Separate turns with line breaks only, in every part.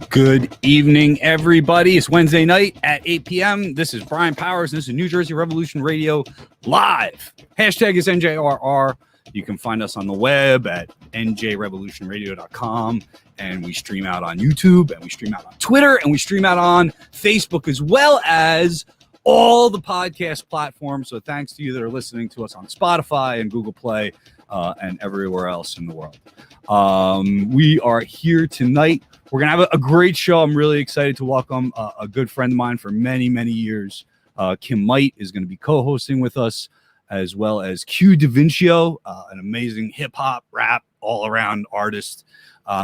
Good evening, everybody. It's Wednesday night at 8 p.m. This is Brian Powers, and this is New Jersey Revolution Radio Live. Hashtag is NJRR. You can find us on the web at njrevolutionradio.com, and we stream out on YouTube, and we stream out on Twitter, and we stream out on Facebook, as well as all the podcast platforms. So thanks to you that are listening to us on Spotify and Google Play and everywhere else in the world. We are here tonight. We're going to have a great show. I'm really excited to welcome a good friend of mine for many, many years. Kim Might is going to be co-hosting with us, as well as Q DaVincio, an amazing hip-hop, rap, all-around artist,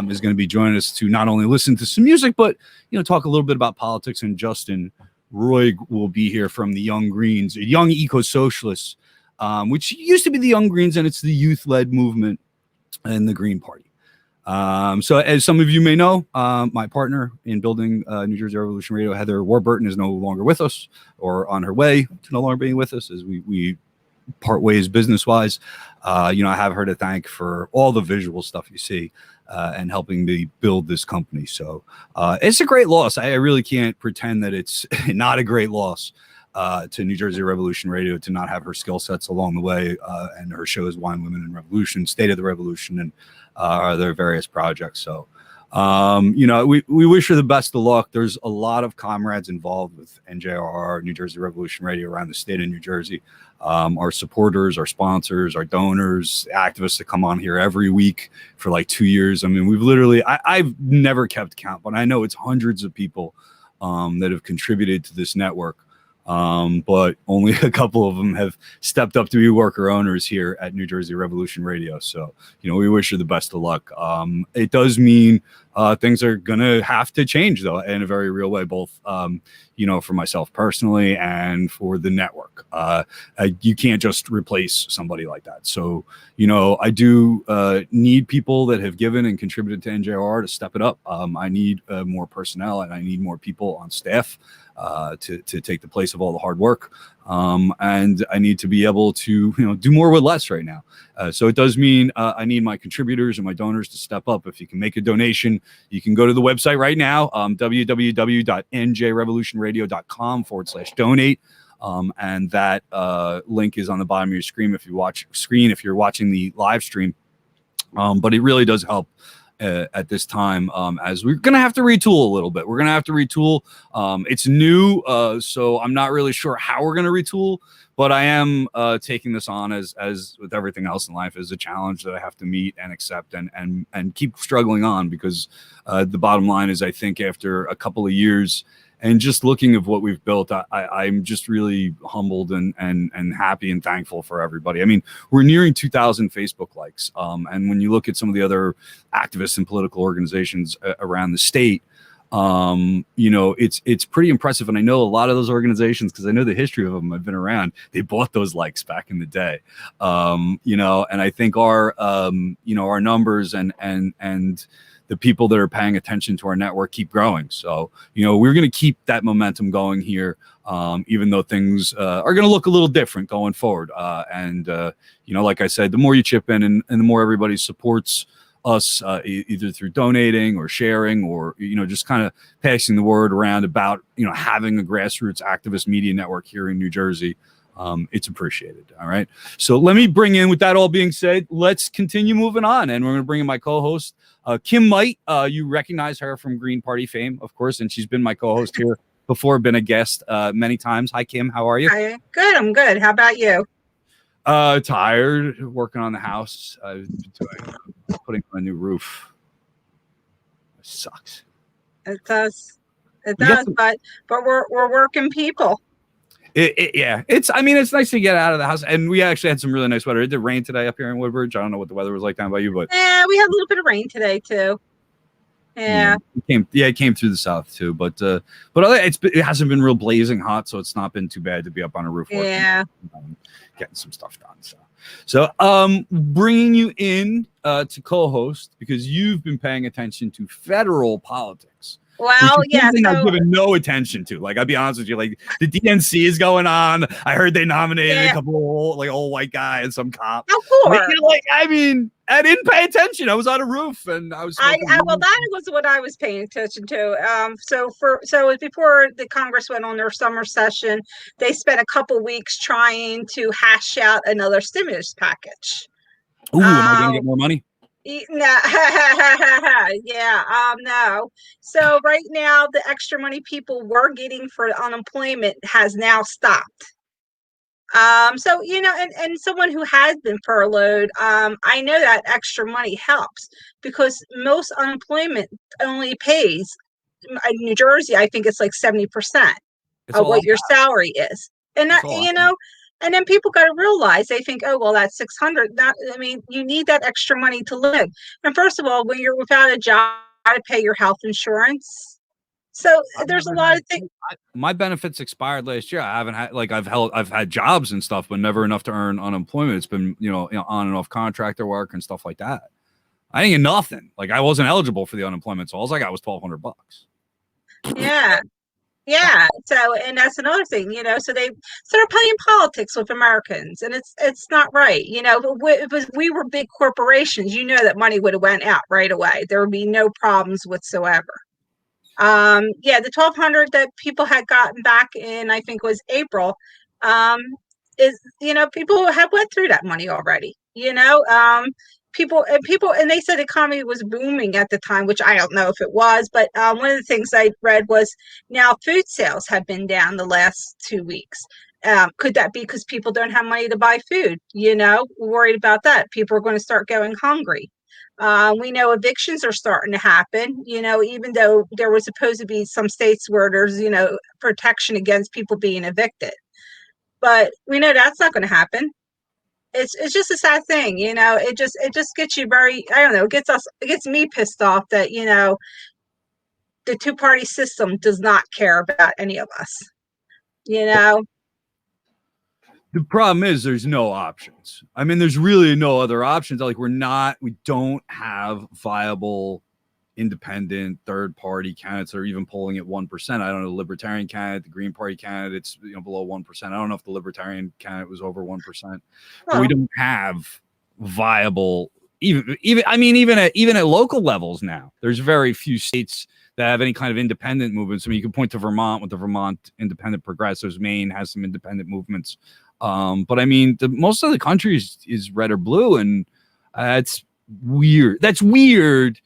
is going to be joining us to not only listen to some music, but talk a little bit about politics. And Justin Roy will be here from the Young Greens, Young Ecosocialists, which used to be the Young Greens, and it's the youth-led movement in the Green Party. So as some of you may know, my partner in building New Jersey Revolution Radio, Heather Warburton, is no longer with us, or on her way to no longer being with us as we part ways business-wise. I have her to thank for all the visual stuff you see and helping me build this company. So it's a great loss. I really can't pretend that it's not a great loss to New Jersey Revolution Radio to not have her skill sets along the way, and her shows Wine, Women, and Revolution, State of the Revolution, and their various projects. So, we wish her the best of luck. There's a lot of comrades involved with NJRR, New Jersey Revolution Radio, around the state of New Jersey. Our supporters, our sponsors, our donors, activists that come on here every week for like 2 years. I mean, we've literally, I've never kept count, but I know it's hundreds of people that have contributed to this network. But only a couple of them have stepped up to be worker owners here at New Jersey Revolution Radio. So, we wish her the best of luck. It does mean things are going to have to change, though, in a very real way, both, for myself personally and for the network. You can't just replace somebody like that. So, I do need people that have given and contributed to NJR to step it up. I need more personnel, and I need more people on staff to take the place of all the hard work. And I need to be able to, do more with less right now. So it does mean I need my contributors and my donors to step up. If you can make a donation, you can go to the website right now, www.njrevolutionradio.com/donate. And that link is on the bottom of your screen if you're watching the live stream. But it really does help at this time, as we're going to have to retool a little bit. We're going to have to retool. It's new, so I'm not really sure how we're going to retool, but I am taking this on as with everything else in life, as a challenge that I have to meet and accept and keep struggling on, because the bottom line is, I think after a couple of years and just looking at what we've built, I'm just really humbled and happy and thankful for everybody. I mean, we're nearing 2,000 Facebook likes. And when you look at some of the other activists and political organizations around the state, it's pretty impressive. And I know a lot of those organizations, because I know the history of them. I've been around. They bought those likes back in the day, and I think our numbers and the people that are paying attention to our network keep growing. So, we're going to keep that momentum going here, even though things are going to look a little different going forward. Like I said, the more you chip in and the more everybody supports us, either through donating or sharing or, just kind of passing the word around about, having a grassroots activist media network here in New Jersey, it's appreciated. All right. So let me bring in, with that all being said, let's continue moving on. And we're going to bring in my co-host, Kim Might. You recognize her from Green Party fame, of course, and she's been my co-host here before, been a guest many times. Hi, Kim. How are you?
Hi. Good. I'm good. How about you?
Tired, working on the house. Putting on a new roof. It sucks.
It does. It does. But we're working people.
It's nice to get out of the house, and we actually had some really nice weather. It did rain today up here in Woodbridge. I don't know what the weather was like down by you, but
yeah, we had a little bit of rain today too. Yeah,
it came through the south too, but it hasn't been real blazing hot, so it's not been too bad to be up on a roof working, getting some stuff done. So bringing you in to co-host, because you've been paying attention to federal politics. which
Well,
is
yeah.
something I've
So
given no attention to. Like, I'll be honest with you, like the DNC is going on. I heard they nominated a
yeah,
couple of old white guy and some cop.
of
But,
course.
like, I mean, I didn't pay attention. I was on a roof and I was smoking
Well,
weed.
that was what I was paying attention to. So it was before the Congress went on their summer session. They spent a couple weeks trying to hash out another stimulus package.
Ooh, am I going to
Um,
get more money?
no, yeah, no. So right now, the extra money people were getting for unemployment has now stopped. So and someone who has been furloughed, I know that extra money helps because most unemployment only pays in New Jersey, I think it's like 70%
It's
of
all I
what your
got.
salary is. And
It's
that,
all I got.
and then people got to realize they think, oh, well, that's 600. Not, I mean, you need that extra money to live. And first of all, when you're without a job, to pay your health insurance. So
I've
there's a
never
lot
had
of things.
my benefits expired last year. I haven't had like I've had jobs and stuff, but never enough to earn unemployment. It's been on and off contractor work and stuff like that. I didn't get nothing. Like I wasn't eligible for the unemployment, so all I got was $1,200.
Yeah. Yeah. So, and that's another thing, so they're playing politics with Americans, and it's not right. If we were big corporations, that money would have went out right away. There would be no problems whatsoever. Yeah, the 1,200 that people had gotten back in, I think was April, is, people have went through that money already, people, and they said the economy was booming at the time, which I don't know if it was, but one of the things I read was now food sales have been down the last 2 weeks. Could that be because people don't have money to buy food? Worried about that. People are going to start going hungry. We know evictions are starting to happen, even though there was supposed to be some states where there's, protection against people being evicted. But we know that's not going to happen. It's just a sad thing, it just gets you very, I don't know, it gets me pissed off that, the two-party system does not care about any of us, you know.
The problem is there's no options. I mean, there's really no other options. Like we don't have viable independent third party candidates that are even polling at 1%. I don't know, the Libertarian candidate, the Green Party candidates, below 1%. I don't know if the Libertarian candidate was over 1%, but we don't have viable even at local levels now. There's very few states that have any kind of independent movements. I mean, you can point to Vermont with the Vermont Independent Progressives. Maine has some independent movements. But I mean, most of the country is red or blue, and it's weird. That's weird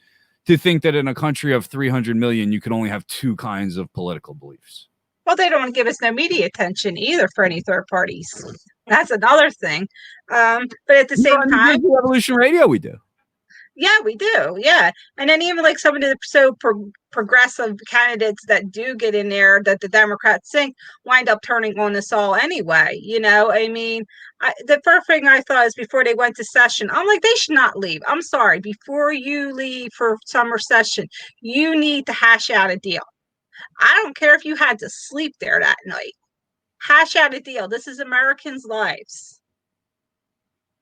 to think that in a country of 300 million, you can only have two kinds of political beliefs.
Well, they don't want to give us no media attention either for any third parties. That's another thing. But at the same time,
Revolution Radio, we do.
Yeah, we do. Yeah. And then even like some of the progressive candidates that do get in there that the Democrats think wind up turning on us all anyway. I mean, the first thing I thought is before they went to session, I'm like, they should not leave. I'm sorry. Before you leave for summer session, you need to hash out a deal. I don't care if you had to sleep there that night. Hash out a deal. This is Americans' lives.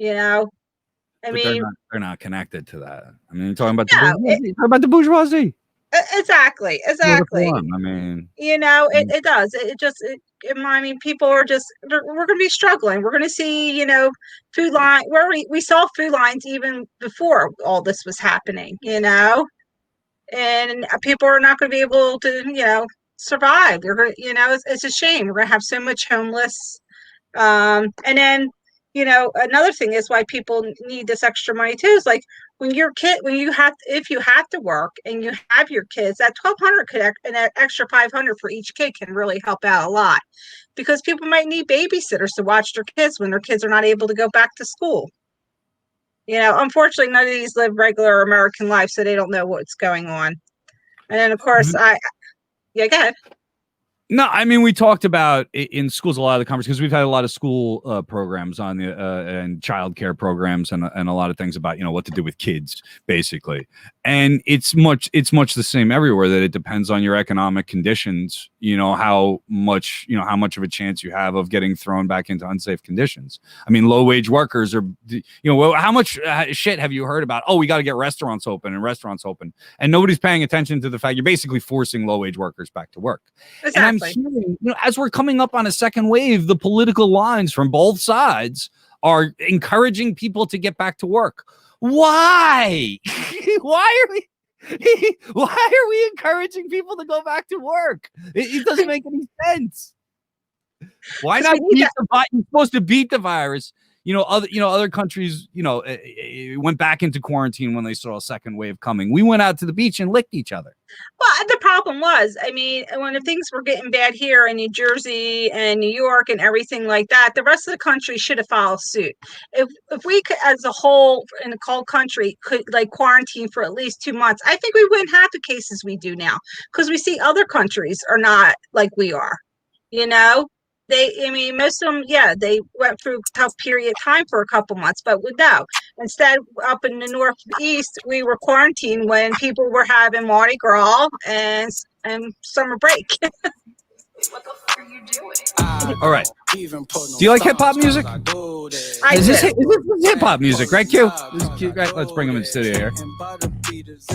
I
But
mean,
they're not connected to that. I mean, you're talking about
no,
the bourgeoisie.
Exactly.
I mean,
It does. I mean, people are just, we're going to be struggling. We're going to see, food line where we saw food lines even before all this was happening, and people are not going to be able to, survive. You're going to, it's a shame. We're going to have so much homeless. And then, another thing is why people need this extra money too, is like when if you have to work and you have your kids, that 1,200 and that extra 500 for each kid can really help out a lot, because people might need babysitters to watch their kids when their kids are not able to go back to school. Unfortunately, none of these live regular American life, so they don't know what's going on. And then, of course, yeah, go ahead.
No, I mean, we talked about in schools a lot of the conversations because we've had a lot of school programs on the and childcare programs and a lot of things about, what to do with kids, basically. And it's much the same everywhere, that it depends on your economic conditions, how much of a chance you have of getting thrown back into unsafe conditions. I mean, low wage workers are, how much shit have you heard about? Oh, we got to get restaurants open, and nobody's paying attention to the fact you're basically forcing low wage workers back to work.
Exactly.
And I'm hearing, as we're coming up on a second wave, the political lines from both sides are encouraging people to get back to work. Why? Why are we encouraging people to go back to work? It doesn't make any sense. Why not beat the virus? You're supposed to beat the virus. Other countries, went back into quarantine when they saw a second wave coming. We went out to the beach and licked each other.
Well, the problem was, I mean, when things were getting bad here in New Jersey and New York and everything like that, the rest of the country should have followed suit. If we could, as a whole, in a cold country, could quarantine for at least 2 months, I think we wouldn't have the cases we do now, because we see other countries are not like we are. Most of them, they went through a tough period of time for a couple months, but no. Instead, up in the Northeast, we were quarantined when people were having Mardi Gras and summer break.
What the fuck are you doing?
All right. Do you like hip hop music? Is this hip hop music, right, Q? Right? Let's bring him in the studio here.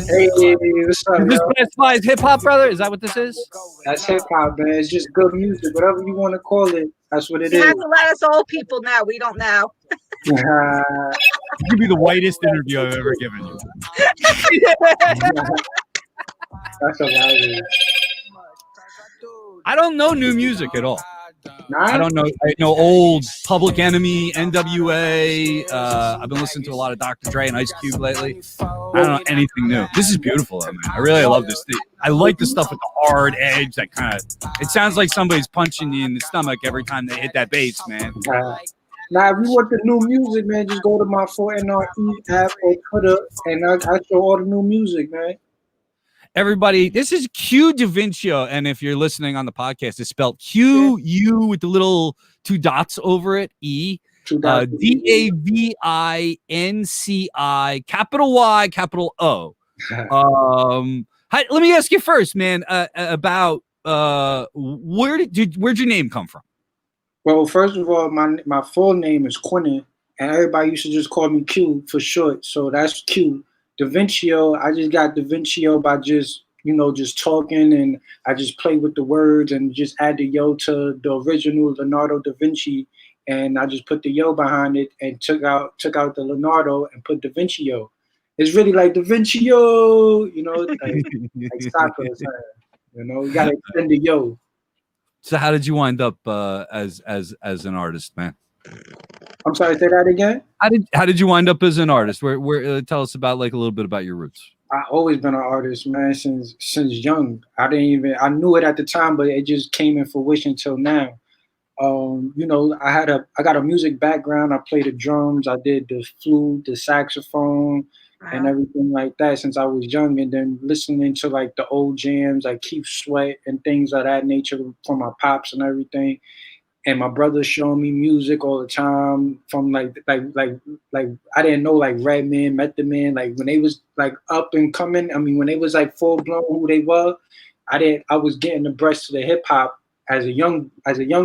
Hey, what's up?
Is this classified hip hop, brother? Is that what this is?
That's hip hop, man. It's just good music, whatever you want to call it. That's what it
You
is.
have to let us old people know. We don't know.
This could be the whitest interview I've ever given you.
That's hilarious.
I don't know new music at all.
Nah?
I don't know. I know old Public Enemy, NWA. I've been listening to a lot of Dr. Dre and Ice Cube lately. I don't know anything new. This is beautiful, though, man. I really love this thing. I like the stuff with the hard edge. That kind of. It sounds like somebody's punching you in the stomach every time they hit that bass, man.
Now, if you want the new music, man, just go to my 4NRE app or Twitter, and I show all the new music, man.
Everybody, this is Q DaVincio, and if you're listening on the podcast, it's spelled Q-U with the little 2 dots over it, E. DAVINCI, capital Y, capital O. Let me ask you first, man, about where'd your name come from?
Well, first of all, my full name is Quentin, and everybody used to just call me Q for short, so that's Q. DaVincio, I just got DaVincio by just talking, and I just play with the words and just add the yo to the original Leonardo da Vinci, and I just put the yo behind it and took out the Leonardo and put DaVincio. It's really like DaVincio, like soccer or something. You gotta extend the yo.
So how did you wind up as an artist, man?
I'm sorry, say that again.
How did you wind up as an artist? Where tell us about a little bit about your roots.
I always been an artist, man, since young. I knew it at the time, but it just came in fruition till now. I got a music background. I played the drums, I did the flute, the saxophone, and everything like that since I was young. And then listening to the old jams, like Keith Sweat and things of that nature from my pops and everything. And my brother showing me music all the time from like I didn't know Redman, Method Man, when they was up and coming. I mean, when they was full blown who they were, I was getting abreast to the hip hop as a young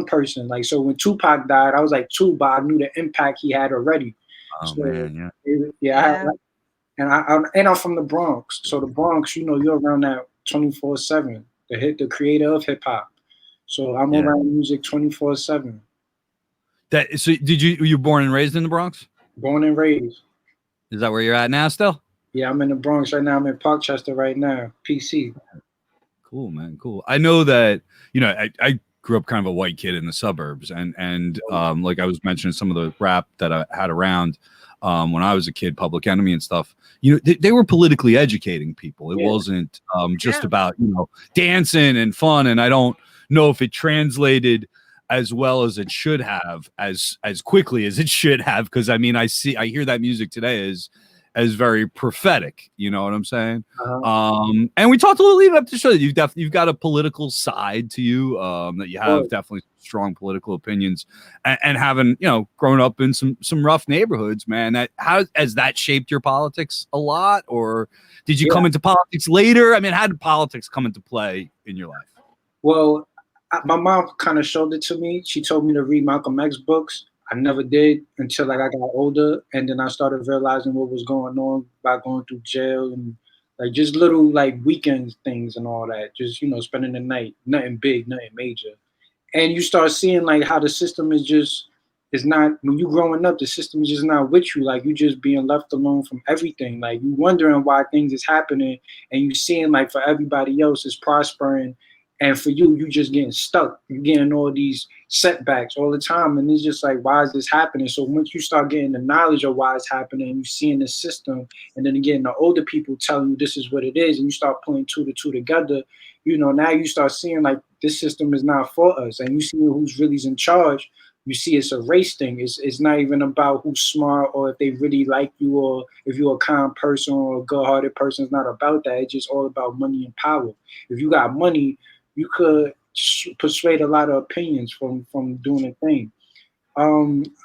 person. So when Tupac died, I was 2, but I knew the impact he had already.
Oh man,
And I'm from the Bronx, so the Bronx, you're around that 24/7. The creator of hip hop. So I'm around music 24/7.
So were you born and raised in the Bronx?
Born and raised.
Is that where you're at now still?
Yeah, I'm in the Bronx right now. I'm in Parkchester right now, PC.
Cool, man. Cool. I know that, I grew up kind of a white kid in the suburbs, and like I was mentioning some of the rap that I had around when I was a kid, Public Enemy and stuff, they were politically educating people. It wasn't just about, dancing and fun. And I don't know if it translated as well as it should have, as quickly as it should have. Cause I mean, I hear that music today as very prophetic. You know what I'm saying?
Uh-huh.
And we talked a little leading up to the show that you've got a political side to you, that you have definitely strong political opinions, and having, you know, grown up in some rough neighborhoods, man. Has that shaped your politics a lot, or did you come into politics later? I mean, how did politics come into play in your life?
Well, my mom kind of showed it to me. She told me to read Malcolm X books. I never did until like I got older, and then I started realizing what was going on by going through jail and like just little like weekend things and all that. Just, you know, spending the night, nothing big, nothing major. And you start seeing like how the system is not, when you growing up, the system is just not with you. Like you just being left alone from everything. Like you wondering why things is happening, and you seeing like for everybody else is prospering, and for you just getting stuck. You're getting all these setbacks all the time, and it's just like, why is this happening? So once you start getting the knowledge of why it's happening, you seeing the system, and then again the older people telling you this is what it is, and you start putting two to two together. You know, now you start seeing like this system is not for us, and you see who's really in charge. You see it's a race thing. It's not even about who's smart or if they really like you or if you're a kind person or a good-hearted person. It's not about that. It's just all about money and power. If you got money, you could persuade a lot of opinions from doing a thing.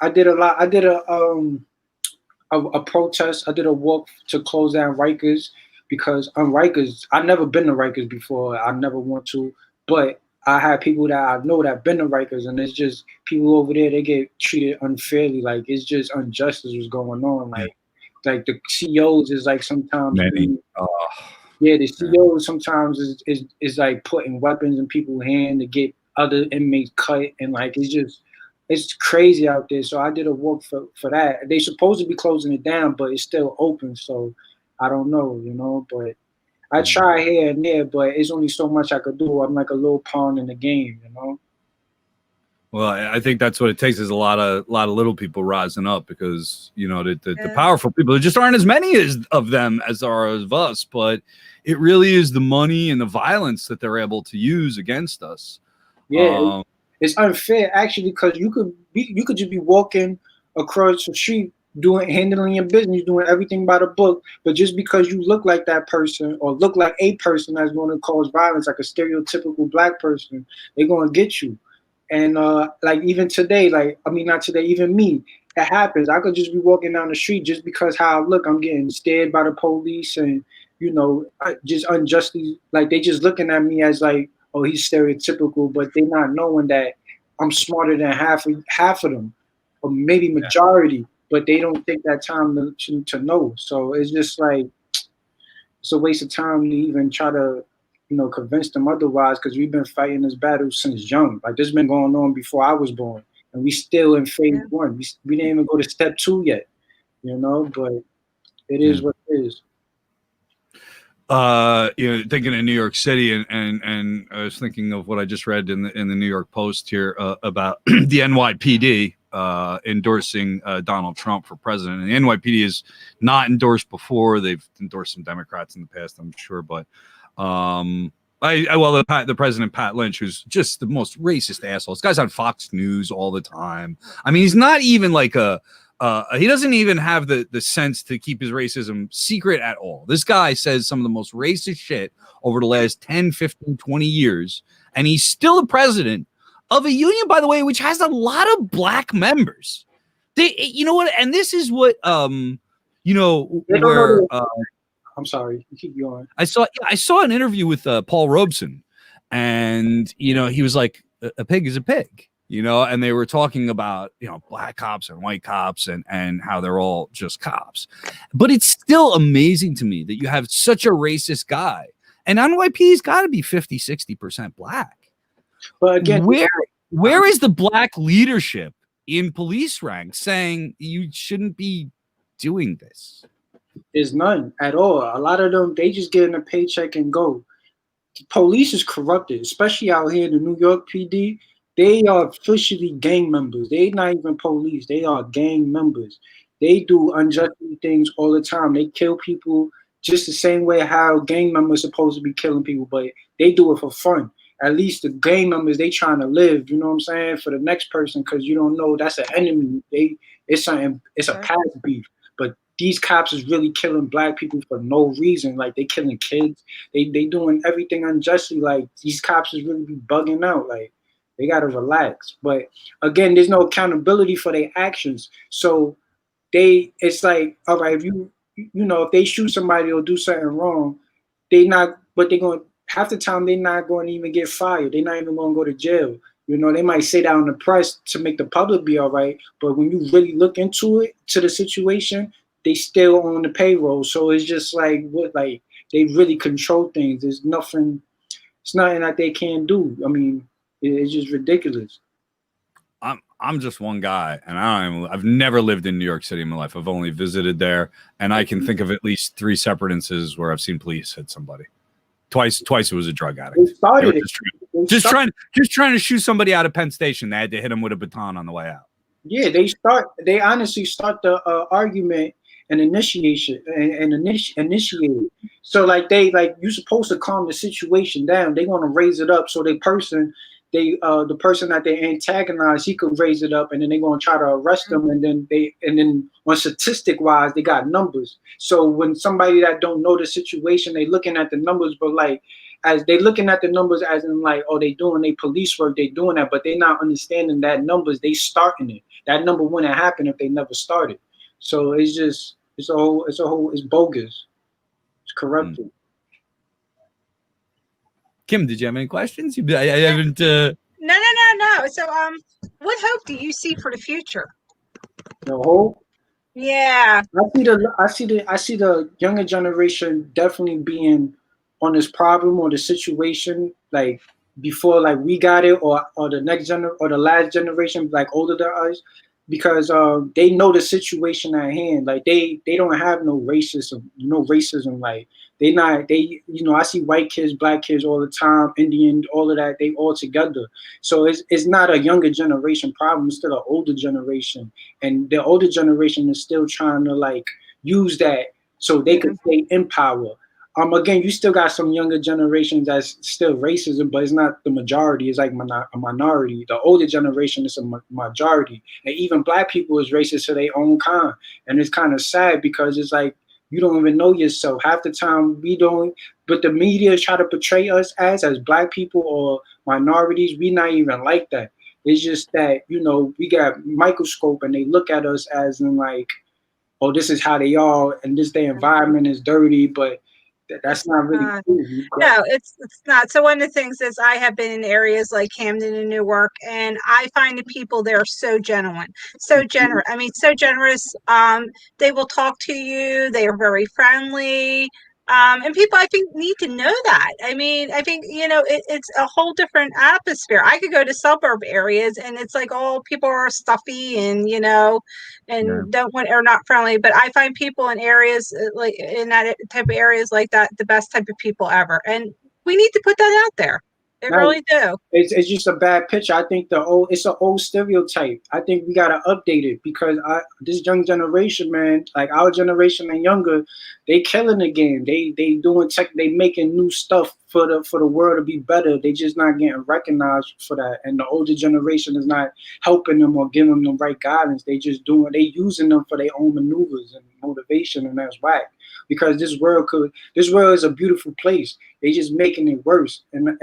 I did a lot. I did a protest. I did a walk to close down Rikers because on Rikers, I've never been to Rikers before. I never want to, but I had people that I know that been to Rikers, and it's just people over there. They get treated unfairly. Like it's just injustice was going on. Like the CEOs is like sometimes. The CEOs sometimes is like putting weapons in people's hand to get other inmates cut, and like it's crazy out there. So I did a walk for that. They supposed to be closing it down, but it's still open. So I don't know, you know, but I try here and there, but it's only so much I could do. I'm like a little pawn in the game, you know.
Well, I think that's what it takes is a lot of little people rising up, because, you know, the powerful people, there just aren't as many of them as there are of us, but it really is the money and the violence that they're able to use against us.
Yeah, it's unfair actually, because you could just be walking across the street handling your business, doing everything by the book, but just because you look like that person or look like a person that's going to cause violence, like a stereotypical black person, they're going to get you. And like even today, like I mean not today, even me, it happens. I could just be walking down the street just because how I look, I'm getting stared by the police, and you know, just unjustly, like they just looking at me as like, oh, he's stereotypical, but they not knowing that I'm smarter than half of them, or maybe majority, but they don't take that time to know. So it's just like it's a waste of time to even try to, you know, convince them otherwise, because we've been fighting this battle since young. Like this has been going on before I was born, and we still in phase one. We didn't even go to step 2 yet, you know. But it is what it is.
You know, thinking of New York City, and I was thinking of what I just read in the New York Post here about the NYPD endorsing Donald Trump for president. And the NYPD is not endorsed before; they've endorsed some Democrats in the past, I'm sure. But the president Pat Lynch, who's just the most racist asshole. This guy's on Fox News all the time. I mean, he's not even like he doesn't even have the sense to keep his racism secret at all. This guy says some of the most racist shit over the last 10, 15, 20 years. And he's still the president of a union, by the way, which has a lot of black members. You know what? And this is what, you know, where...
I'm sorry, you keep going.
I saw an interview with Paul Robeson, and, you know, he was like, a pig is a pig. You know, and they were talking about, you know, black cops and white cops and how they're all just cops. But it's still amazing to me that you have such a racist guy. And NYPD's got to be 50, 60% black.
But again,
where is the black leadership in police ranks saying you shouldn't be doing this?
There's none at all. A lot of them, they just getting a paycheck and go. The police is corrupted, especially out here in the New York PD. They are officially gang members. They not even police. They are gang members. They do unjust things all the time. They kill people just the same way how gang members supposed to be killing people, but they do it for fun. At least the gang members, they trying to live, you know what I'm saying, for the next person, because you don't know that's an enemy. It's a past beef. But these cops is really killing black people for no reason. Like they killing kids. They doing everything unjustly. Like these cops is really be bugging out. Like they gotta relax. But again, there's no accountability for their actions. So it's like, all right, if if they shoot somebody or do something wrong, but they're going, half the time they're not going to even get fired. They're not even going to go to jail. They might say that on the press to make the public be all right, but when you really look into the situation, they still on the payroll. So it's just like they really control things. It's nothing that they can't do. I mean, it's just ridiculous.
I'm just one guy, and I've never lived in New York City in my life. I've only visited there, and I can think of at least 3 separate instances where I've seen police hit somebody. Twice it was a drug addict. Just trying to shoot somebody out of Penn Station. They had to hit him with a baton on the way out.
Yeah, they honestly start the argument and initiate it. So you're supposed to calm the situation down. They want to raise it up so the person that they antagonize, he could raise it up, and then they're gonna try to arrest them, and then on statistic wise, they got numbers. So when somebody that don't know the situation, they looking at the numbers, but as they looking at the numbers as in they doing their police work, they doing that, but they not understanding that numbers, they starting it. That number wouldn't happen if they never started. So it's bogus. It's corrupted.
Kim, did you have any questions? I haven't.
No. So, what hope do you see for the future?
The hope?
Yeah.
I see the younger generation definitely being on this problem or the situation before we got it, or the next or the last generation older than us, because they know the situation at hand. They don't have no racism. I see white kids, black kids all the time, Indian, all of that, they all together. So it's not a younger generation problem, it's still an older generation. And the older generation is still trying to use that so they can stay in power. Again, you still got some younger generations that's still racism, but it's not the majority. It's a minority. The older generation is a majority. And even black people is racist to their own kind. And it's kind of sad because it's you don't even know yourself. Half the time we don't, but the media try to portray us as black people or minorities. We not even like that. It's just that, we got microscope and they look at us as in oh, this is how they are, and their environment is dirty, but that's not really cool.
No, it's not. So one of the things is I have been in areas like Camden and Newark, and I find the people there so genuine, so generous. I mean, so generous. They will talk to you. They are very friendly. And people, I think, need to know that. I mean, I think, it's a whole different atmosphere. I could go to suburb areas and it's people are stuffy and, don't want or not friendly. But I find people in areas in that type of areas like that, the best type of people ever. And we need to put that out there. They really do.
It's just a bad picture. I think it's an old stereotype. I think we gotta update it because this young generation, man, our generation and younger, they killing the game. They doing they making new stuff for the world to be better. They just not getting recognized for that. And the older generation is not helping them or giving them the right guidance. They using them for their own maneuvers and motivation, and that's whack. Because this world is a beautiful place. They just making it worse. And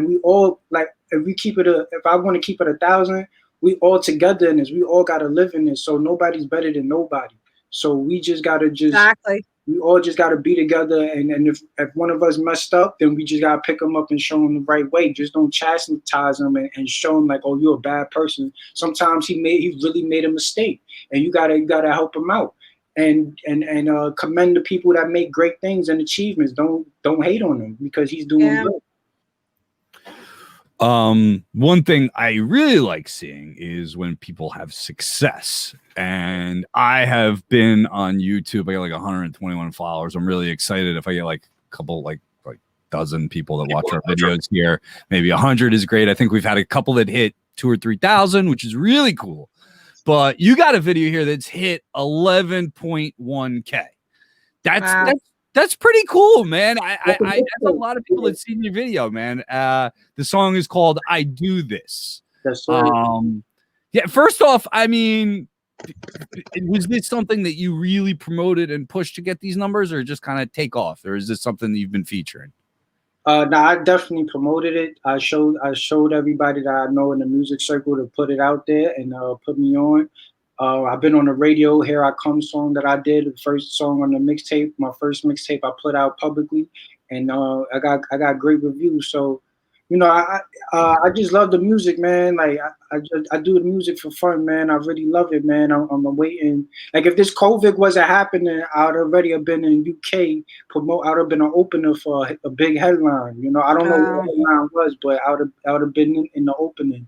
we all if I want to keep it 1,000, we all together in this. We all gotta live in this. So nobody's better than nobody. So we just gotta
exactly.
We all just gotta be together. And if one of us messed up, then we just gotta pick them up and show them the right way. Just don't chastise them and show them oh, you're a bad person. Sometimes he really made a mistake, and you gotta help him out. And commend the people that make great things and achievements. Don't hate on him because he's doing good.
One thing I really like seeing is when people have success. And I have been on YouTube. I got 121 followers. I'm really excited if I get a couple dozen people that watch our videos here. Maybe 100 is great. I think we've had a couple that hit 2,000 or 3,000, which is really cool. But you got a video here that's hit 11.1K. That's pretty cool, man. That's a lot of people that seen your video, man. The song is called "I Do This."
That's right.
Yeah. First off, I mean, Was this something that you really promoted and pushed to get these numbers, or just kind of take off, or is this something that you've been featuring?
No, I definitely promoted it. I showed everybody that I know in the music circle to put it out there and put me on. I've been on the radio. Here I Come song that I did, the first song on the mixtape, my first mixtape I put out publicly, and I got great reviews. So, you know, I just love the music, man. Like I do the music for fun, man. I really love it, man. I'm waiting. Like if this COVID wasn't happening, I'd already have been in UK promote. I'd have been an opener for a big headline. You know, I don't know what the headline was, but I would have been in the opening,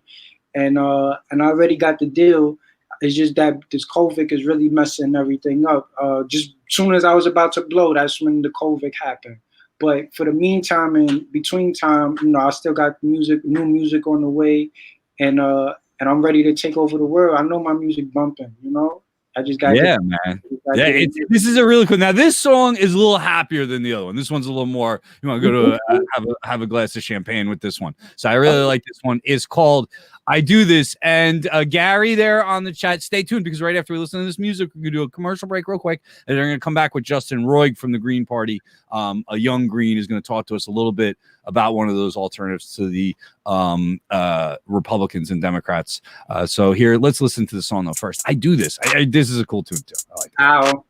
and I already got the deal. It's just that this COVID is really messing everything up. Just as soon as I was about to blow, that's when the COVID happened. But for the meantime and between time, you know, I still got new music on the way, and I'm ready to take over the world. I know my music bumping, you know. I just got
man. Yeah, this is a really cool. Now this song is a little happier than the other one. This one's a little more. You want to go to have a glass of champagne with this one. So I really like this one. It's called "I Do This." And Gary there on the chat, stay tuned because right after we listen to this music, we're gonna do a commercial break real quick, and they're gonna come back with Justin Roig from the Green Party. A young Green is gonna talk to us a little bit about one of those alternatives to the Republicans and Democrats. So here, let's listen to the song though first. I Do This. This is a cool tune too. I like it.
Ow.
All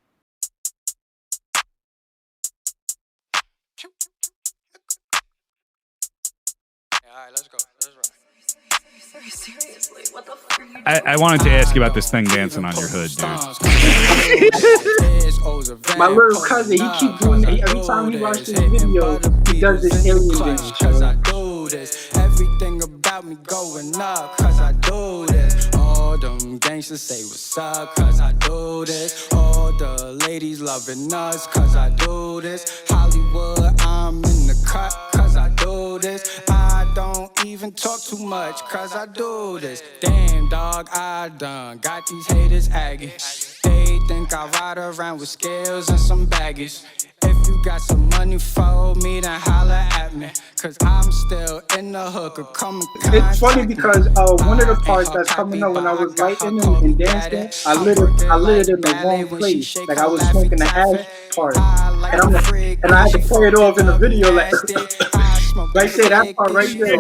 right, let's go. Let's ride. Seriously, what the fuck are you doing?
I wanted to ask you about this thing dancing on your hood, dude.
My little cousin, he keep doing it. Every time we watch this video, he does this alien dance.
Cause I do this. Everything about me going up. Cause I do this. All them gangsters say what's up. Cause I do this. All the ladies loving us. Cause I do this. Hollywood, I'm in the cut. Cause I do this. I don't even talk too much. Cause I do this. Damn dog, I done got these haters aggy. They think I ride around with scales and some baggage. If you got some money for me, then holla at me. Cause I'm still in the hook of coming.
It's funny because one of the parts that's coming up when I was writing and dancing, I lit it in the wrong place. Like I was smoking the ash part, and I had to play it off in the video, like right there, that part right there.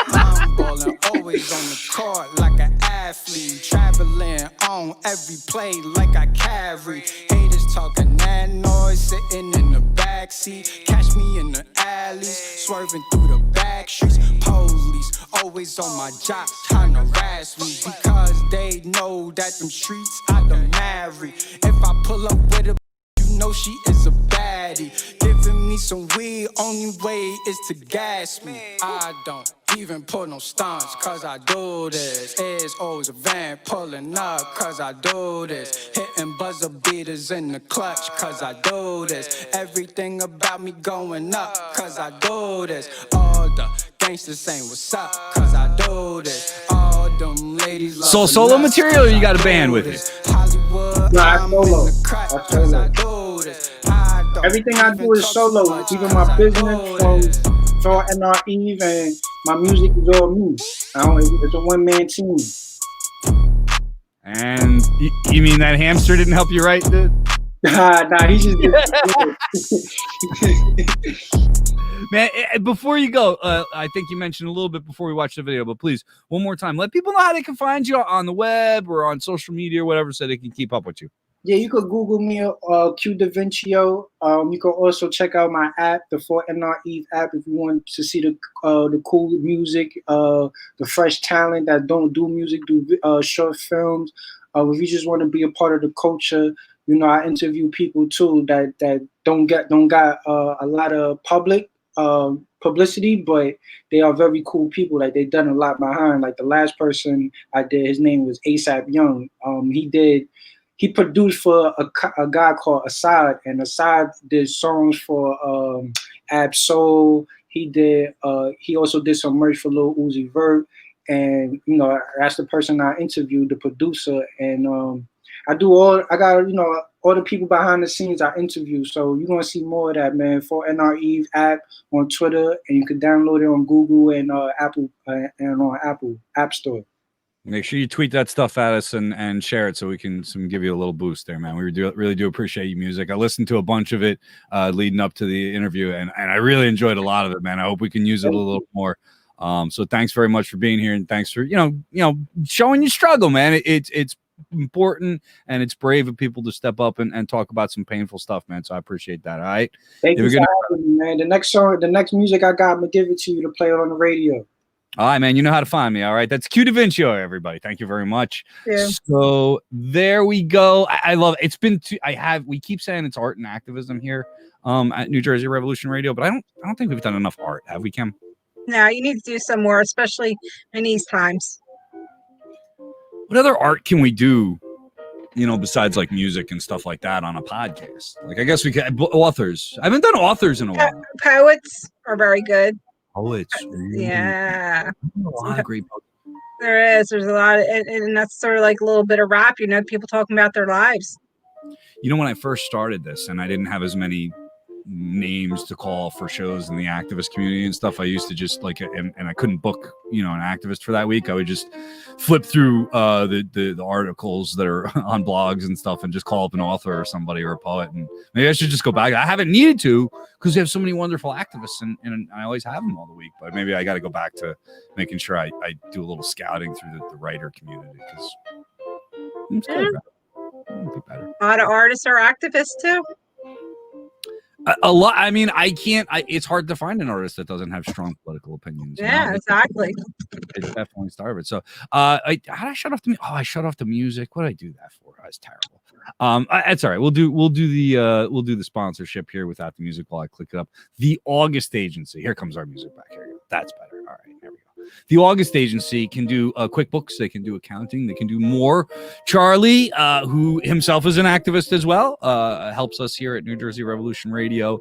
I'm ballin', always on the court like an athlete, traveling on every play like I carry. Haters talking that noise, sitting in the backseat. Catch me in the alleys, swerving through the back streets. Police always on my job, trying to harass me because they know that them streets I done marry. If I pull up with a, you know she is a baddie. Giving me some weed, only way is to gas me. I don't even pull no stunts, cause I do this. It's always a van pulling up, cause I do this. Hitting buzzer beaters in the clutch, cause I do this. Everything about me going up, cause I do this. All the gangsters saying what's up, cause I do this. All them ladies
So solo material, or you got a band with you?
Hollywood,
No, I
I'm
solo.
in the crack,
I
cause I
solo.
do this. I don't
Everything I do
even
is
talk
solo.
too much,
Even
cause
my
I
business
do this.
from NR Eve and my music is all me. It's a one-man team.
And you mean that hamster didn't help you write, dude?
Nah, he just
Man, before you go, I think you mentioned a little bit before we watched the video, but please, one more time, let people know how they can find you on the web or on social media or whatever so they can keep up with you.
Yeah, you could Google me, Q Da Vincio. You can also check out my app, the For NR Eve app, if you want to see the cool music, the fresh talent that don't do music, do short films. If you just want to be a part of the culture, you know, I interview people too that don't got a lot of public publicity, but they are very cool people. Like they done a lot behind. Like the last person I did, his name was ASAP Young. He produced for a guy called Assad, and Assad did songs for Ab-Soul. He also did some merch for Lil Uzi Vert, and you know that's the person I interviewed, the producer, and I got all the people behind the scenes I interview. So you're gonna see more of that, man. For NR Eve app on Twitter, and you can download it on Google and Apple and on Apple App Store.
Make sure you tweet that stuff at us and share it so we can give you a little boost there, man. We really do appreciate your music. I listened to a bunch of it leading up to the interview, and I really enjoyed a lot of it, man. I hope we can use it a little more. So thanks very much for being here, and thanks for showing your struggle, man. It's important and it's brave of people to step up and talk about some painful stuff, man. So I appreciate that. All right.
Thank you for having me, man. The next music I got, I'm gonna give it to you to play it on the radio.
All right, man. You know how to find me. All right. That's Q DaVincio, everybody. Thank you very much.
Yeah.
So there we go. I love it. It's been we keep saying it's art and activism here at New Jersey Revolution Radio, but I don't think we've done enough art, have we, Kim?
No, you need to do some more, especially in these times.
What other art can we do, besides like music and stuff like that on a podcast? Like, I guess we could authors. I haven't done authors in a while.
Poets are very good.
Poets.
Yeah.
A lot of great poets.
There is. There's a lot of, and that's sort of like a little bit of rap, people talking about their lives.
When I first started this and I didn't have as many names to call for shows in the activist community and stuff, I used to just and I couldn't book an activist for that week. I would just flip through the articles that are on blogs and stuff and just call up an author or somebody or a poet, and maybe I should just go back. I haven't needed to because we have so many wonderful activists and I always have them all the week, but maybe I got to go back to making sure I do a little scouting through the writer community because it's be better.
A lot of artists are activists too.
A lot. I mean, it's hard to find an artist that doesn't have strong political opinions.
Yeah, exactly.
It's definitely started. So, how did I shut off the? I shut off the music. What did I do that for? That's terrible. That's all right. We'll do the sponsorship here without the music while I click it up. The August Agency. Here comes our music back here. That's better. All right, there we go. The August Agency can do QuickBooks. They can do accounting. They can do more. Charlie, who himself is an activist as well, helps us here at New Jersey Revolution Radio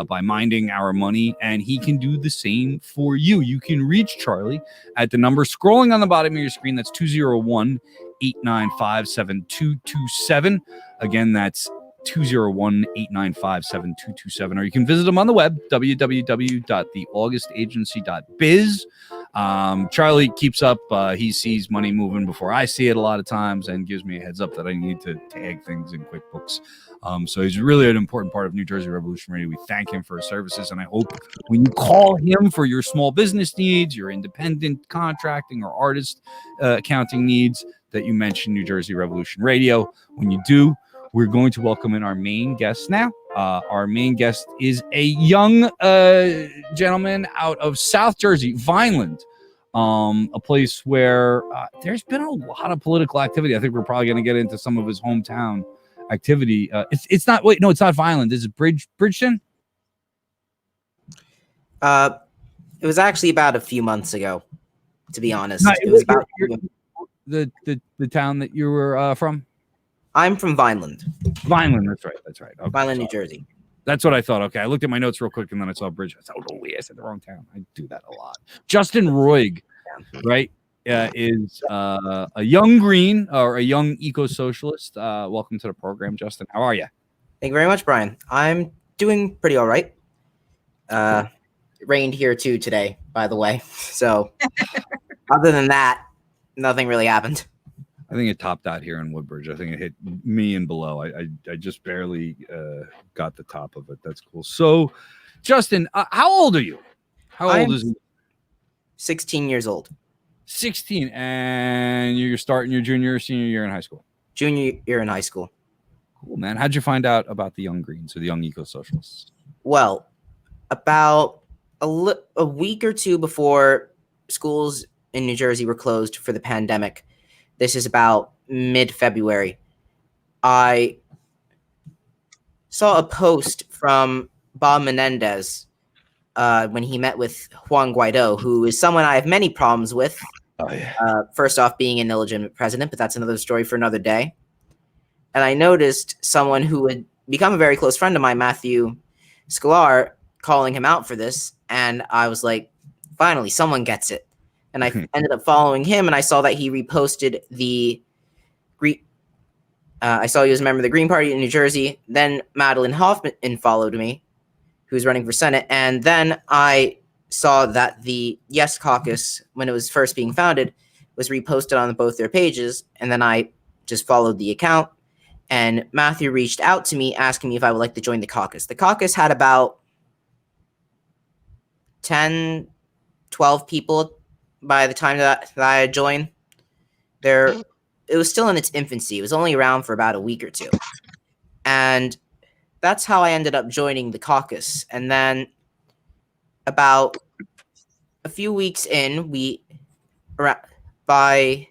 by minding our money, and he can do the same for you. You can reach Charlie at the number scrolling on the bottom of your screen. That's 201-895-7227. Again, that's 201-895-7227, or you can visit them on the web, www.theaugustagency.biz. Charlie keeps up. He sees money moving before I see it a lot of times and gives me a heads up that I need to tag things in QuickBooks. So he's really an important part of New Jersey Revolution Radio. We thank him for his services, and I hope when you call him for your small business needs, your independent contracting or artist accounting needs, that you mention New Jersey Revolution Radio. When you do, we're going to welcome in our main guest now. Our main guest is a young gentleman out of South Jersey, Vineland, a place where there's been a lot of political activity. I think we're probably going to get into some of his hometown activity. It's not Vineland. Is it Bridgeton?
It was actually about a few months ago, to be honest. It was about
the town that you were from.
I'm from Vineland.
Vineland, that's right. Okay,
Vineland, New Jersey.
That's what I thought. Okay, I looked at my notes real quick, and then I saw Bridge. I thought, oh, I said the wrong town. I do that a lot. Justin Roig, right, is a young green or a young eco-socialist. Welcome to the program, Justin. How are you?
Thank you very much, Brian. I'm doing pretty all right. It rained here, too, today, by the way. So other than that, nothing really happened.
I think it topped out here in Woodbridge. I think it hit me and below. I just barely got the top of it. That's cool. So, Justin, how old are you? How old is he?
16 years old.
16, and you're starting your junior or senior year in high school?
Junior year in high school.
Cool, man. How'd you find out about the Young Greens or the Young Eco-Socialists?
Well, about a week or two before schools in New Jersey were closed for the pandemic, this is about mid-February, I saw a post from Bob Menendez when he met with Juan Guaido, who is someone I have many problems with.
Oh, yeah.
First off, being an illegitimate president, but that's another story for another day. And I noticed someone who had become a very close friend of mine, Matthew Sklar, calling him out for this. And I was like, finally, someone gets it. And I ended up following him, and I saw that he reposted I saw he was a member of the Green Party in New Jersey. Then Madeline Hoffman followed me, who's running for Senate. And then I saw that the Yes Caucus, when it was first being founded, was reposted on both their pages, and then I just followed the account, and Matthew reached out to me asking me if I would like to join the caucus. The caucus had about 10, 12 people by the time that I had joined. It was still in its infancy. It was only around for about a week or two. And that's how I ended up joining the caucus. And then about a few weeks in, by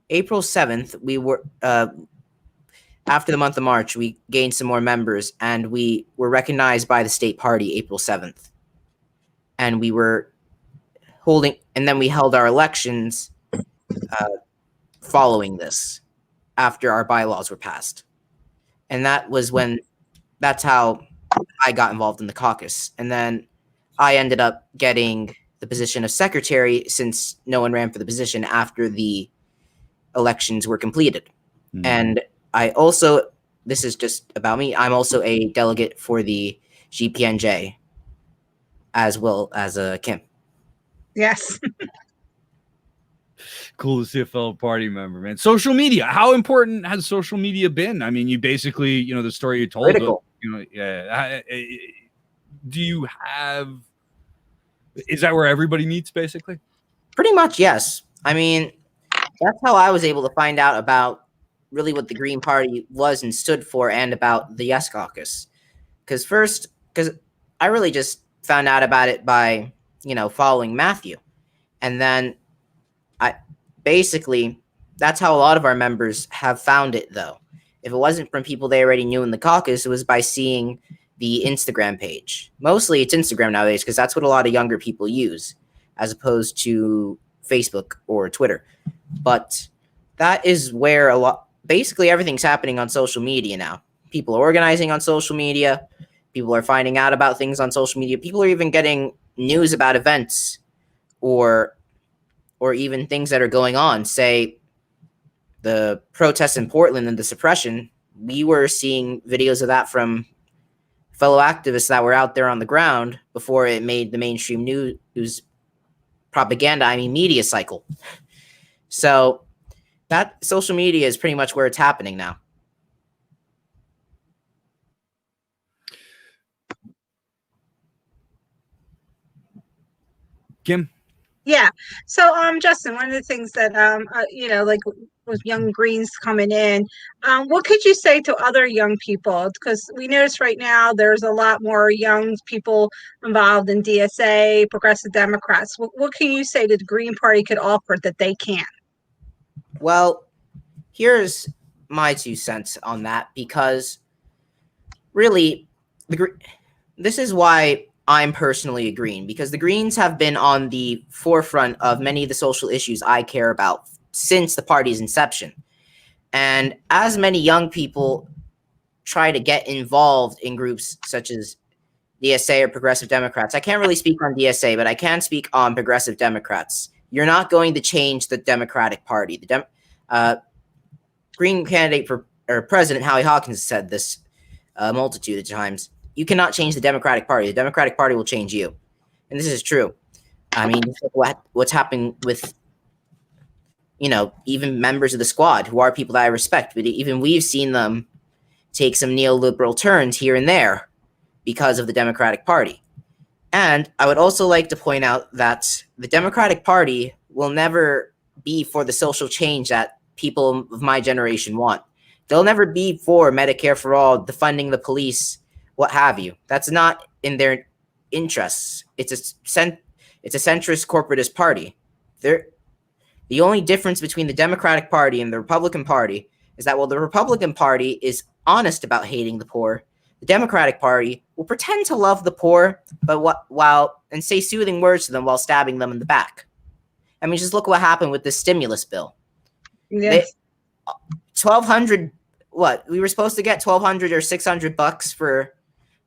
April 7th, we were after the month of March, we gained some more members, and we were recognized by the state party April 7th. And we were then we held our elections following this, after our bylaws were passed. And that's how I got involved in the caucus. And then I ended up getting the position of secretary, since no one ran for the position after the elections were completed. And I also, this is just about me, I'm also a delegate for the GPNJ, as well as Kim.
Yes.
Cool to see a fellow party member, man. Social media. How important has social media been? I mean, you basically, the story you told.
Critical.
Do you have? Is that where everybody meets, basically?
Pretty much, yes. I mean, that's how I was able to find out about really what the Green Party was and stood for, and about the Yes Caucus. Because I really just found out about it by, following Matthew. And then that's how a lot of our members have found it, though. If it wasn't from people they already knew in the caucus, it was by seeing the Instagram page. Mostly it's Instagram nowadays, because that's what a lot of younger people use, as opposed to Facebook or Twitter. But that is where basically everything's happening on social media now. People are organizing on social media. People are finding out about things on social media. People are even getting news about events or even things that are going on. Say, the protests in Portland and the suppression, we were seeing videos of that from fellow activists that were out there on the ground before it made the mainstream news media cycle. So that social media is pretty much where it's happening now.
Kim?
Yeah. So, Justin, one of the things that, like with young Greens coming in, what could you say to other young people? Because we notice right now there's a lot more young people involved in DSA, Progressive Democrats. What can you say that the Green Party could offer that they can't?
Well, here's my 2 cents on that, because really, this is why I'm personally a Green, because the Greens have been on the forefront of many of the social issues I care about since the party's inception. And as many young people try to get involved in groups such as DSA or Progressive Democrats, I can't really speak on DSA, but I can speak on Progressive Democrats. You're not going to change the Democratic Party. The Green candidate for President Howie Hawkins said this a multitude of times. You cannot change the Democratic Party. The Democratic Party will change you. And this is true. I mean, what's happening with, even members of the squad who are people that I respect, but even we've seen them take some neoliberal turns here and there because of the Democratic Party. And I would also like to point out that the Democratic Party will never be for the social change that people of my generation want. They'll never be for Medicare for all, defunding the police, what have you. That's not in their interests. It's a centrist corporatist party. The only difference between the Democratic Party and the Republican Party is that while the Republican Party is honest about hating the poor, the Democratic Party will pretend to love the poor, and say soothing words to them while stabbing them in the back. I mean, just look what happened with this stimulus bill.
Yes.
1,200. What we were supposed to get $1,200 or $600 for.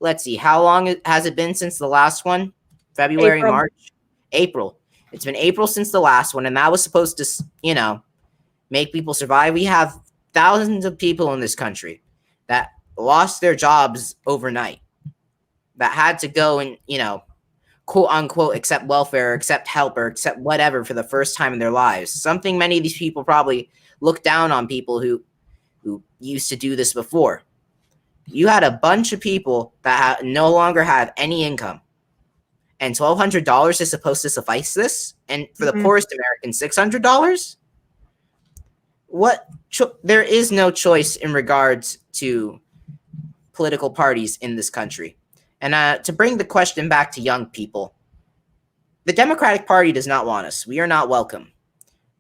Let's see, how long has it been since the last one? February,
April.
March, April. It's been April since the last one, and that was supposed to, make people survive. We have thousands of people in this country that lost their jobs overnight, that had to go and, quote unquote accept welfare, accept help, or accept whatever for the first time in their lives. Something many of these people probably look down on people who used to do this before. You had a bunch of people that no longer have any income, and $1,200 is supposed to suffice this, and for the poorest American, $600. There is no choice in regards to political parties in this country. And to bring the question back to young people, the Democratic Party does not want us. We are not welcome.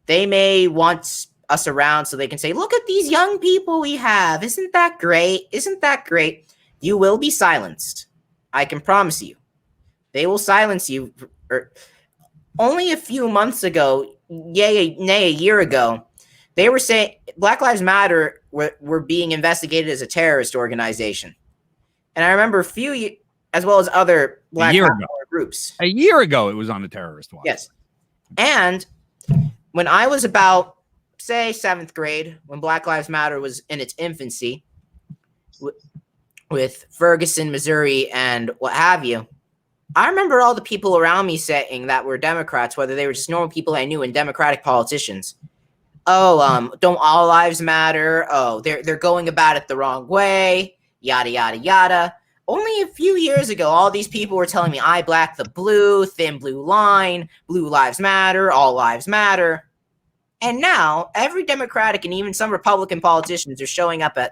They may want us around so they can say, look at these young people we have. Isn't that great? Isn't that great? You will be silenced. I can promise you. They will silence you. Only a few months ago, nay, a year ago, they were saying Black Lives Matter were being investigated as a terrorist organization. And I remember as well as other Black Power groups.
A year ago, it was on a terrorist watch.
Yes. And when I was about, say, 7th grade, when Black Lives Matter was in its infancy, with Ferguson, Missouri, and what have you, I remember all the people around me saying that were Democrats, whether they were just normal people I knew and Democratic politicians. Oh, don't all lives matter? Oh, they're going about it the wrong way, yada, yada, yada. Only a few years ago, all these people were telling me I black the blue, thin blue line, blue lives matter, all lives matter. And now every Democratic and even some Republican politicians are showing up at,